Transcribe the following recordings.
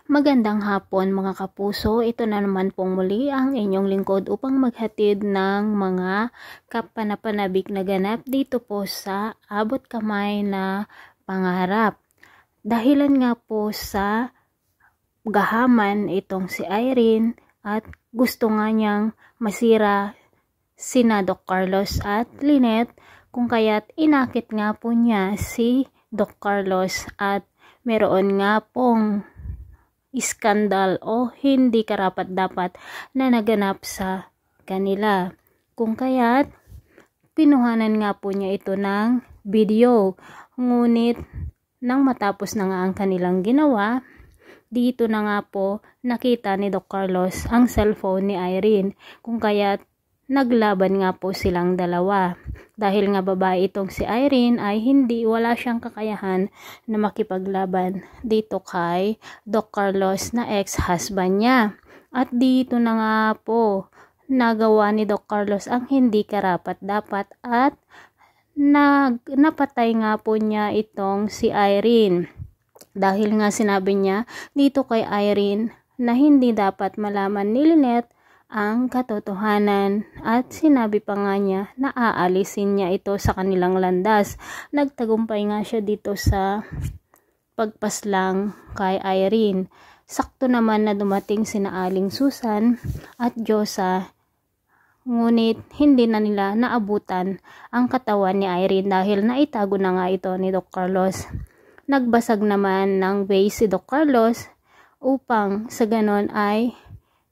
Magandang hapon mga kapuso, ito na naman pong muli ang inyong lingkod upang maghatid ng mga kapanapanabik na ganap dito po sa Abot Kamay na Pangarap. Dahilan nga po sa gahaman itong si Irene at gusto nga niyang masira sina Doc Carlos at Lynette, kung kaya't inakit nga po niya si Doc Carlos at meron nga pong iskandal o hindi karapat-dapat na naganap sa kanila. Kung kaya't pinuhanan nga po niya ito ng video. Ngunit nang matapos na nga ang kanilang ginawa, dito na nga po nakita ni Doc Carlos ang cellphone ni Irene. Kung kaya't naglaban nga po silang dalawa. Dahil nga babae itong si Irene ay wala siyang kakayahan na makipaglaban dito kay Doc Carlos na ex-husband niya. At dito na nga po nagawa ni Doc Carlos ang hindi karapat-dapat at napatay nga po niya itong si Irene. Dahil nga sinabi niya dito kay Irene na hindi dapat malaman ni Lynette ang katotohanan at sinabi pa nga niya na aalisin niya ito sa kanilang landas. Nagtagumpay nga siya dito sa pagpaslang kay Irene. Sakto naman na dumating sina Aling Susan at Josa, ngunit hindi na nila naabutan ang katawan ni Irene dahil naitago na nga ito ni Doc Carlos. Nagbasag naman ng base si Doc Carlos upang sa ganon ay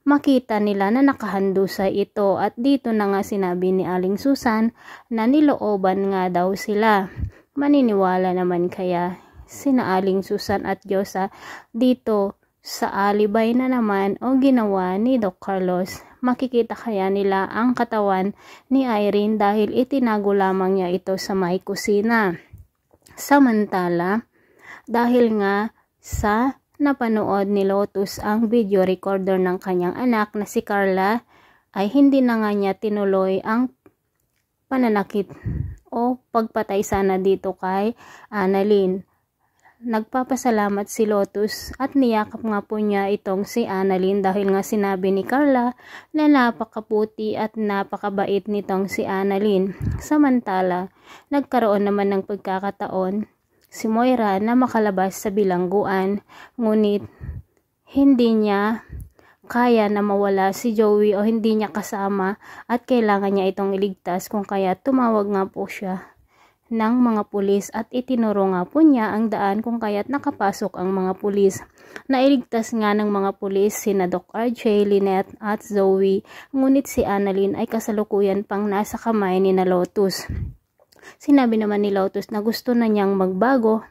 makita nila na nakahandusay ito, at dito na nga sinabi ni Aling Susan na nilooban nga daw sila. Maniniwala naman kaya sina Aling Susan at Josa dito sa alibay na naman o ginawa ni Doc Carlos? Makikita kaya nila ang katawan ni Irene dahil itinago lamang niya ito sa may kusina. Samantala, dahil nga sa napanood ni Lotus ang video recorder ng kanyang anak na si Carla, ay hindi na nga niya tinuloy ang pananakit o pagpatay sana dito kay Annalyn. Nagpapasalamat si Lotus at niyakap nga po niya itong si Annalyn dahil nga sinabi ni Carla na napakaputi at napakabait nitong si Annalyn. Samantala, nagkaroon naman ng pagkakataon si Moira na makalabas sa bilangguan, ngunit hindi niya kaya na mawala si Joey o hindi niya kasama at kailangan niya itong iligtas, kung kaya tumawag nga po siya ng mga pulis at itinuro nga po niya ang daan kung kaya't nakapasok ang mga pulis. Nailigtas nga ng mga pulis sina Doc RJ, Lynette at Zoe, ngunit si Annalyn ay kasalukuyan pang nasa kamay ni na Lotus. Sinabi naman ni Lotus na gusto na niyang magbago,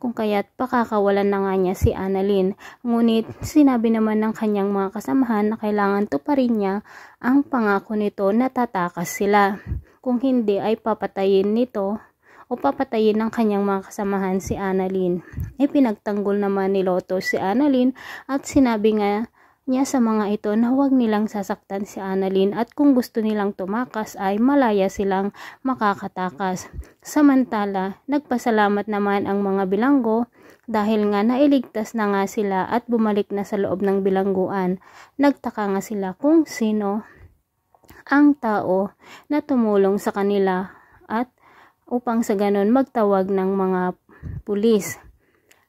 kung kaya't pakakawalan na nga niya si Annalyn. Ngunit sinabi naman ng kanyang mga kasamahan na kailangan tuparin niya ang pangako nito na tatakas sila. Kung hindi ay papatayin nito o papatayin ng kanyang mga kasamahan si Annalyn. Pinagtanggol naman ni Lotus si Annalyn at sinabi nga niya sa mga ito na huwag nilang sasaktan si Annalyn at kung gusto nilang tumakas ay malaya silang makakatakas. Samantala, nagpasalamat naman ang mga bilanggo dahil nga nailigtas na nga sila at bumalik na sa loob ng bilangguan. Nagtaka nga sila kung sino ang tao na tumulong sa kanila at upang sa ganon magtawag ng mga pulis.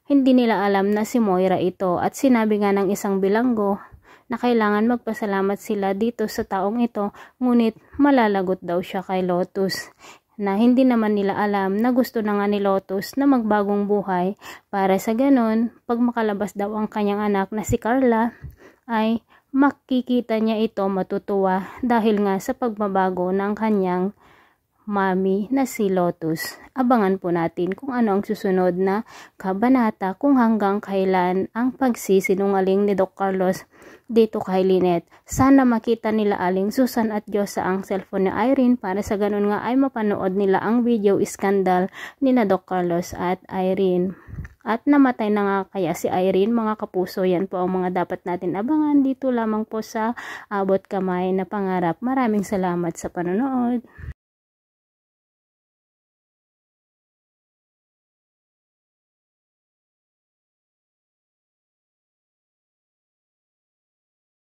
Hindi nila alam na si Moira ito at sinabi nga ng isang bilanggo na kailangan magpasalamat sila dito sa taong ito, ngunit malalagot daw siya kay Lotus. Na hindi naman nila alam na gusto na nga ni Lotus na magbagong buhay para sa ganon pag makalabas daw ang kanyang anak na si Carla ay makikita niya ito matutuwa dahil nga sa pagbabago ng kanyang mami na si Lotus. Abangan po natin kung ano ang susunod na kabanata, kung hanggang kailan ang pagsisinungaling ni Doc Carlos dito kay Lynette. Sana makita nila Aling Susan at Josa ang cellphone ni Irene para sa ganun nga ay mapanood nila ang video iskandal ni na Doc Carlos at Irene. At namatay na nga kaya si Irene, mga kapuso? Yan po ang mga dapat natin abangan dito lamang po sa Abot Kamay na Pangarap. Maraming salamat sa panonood.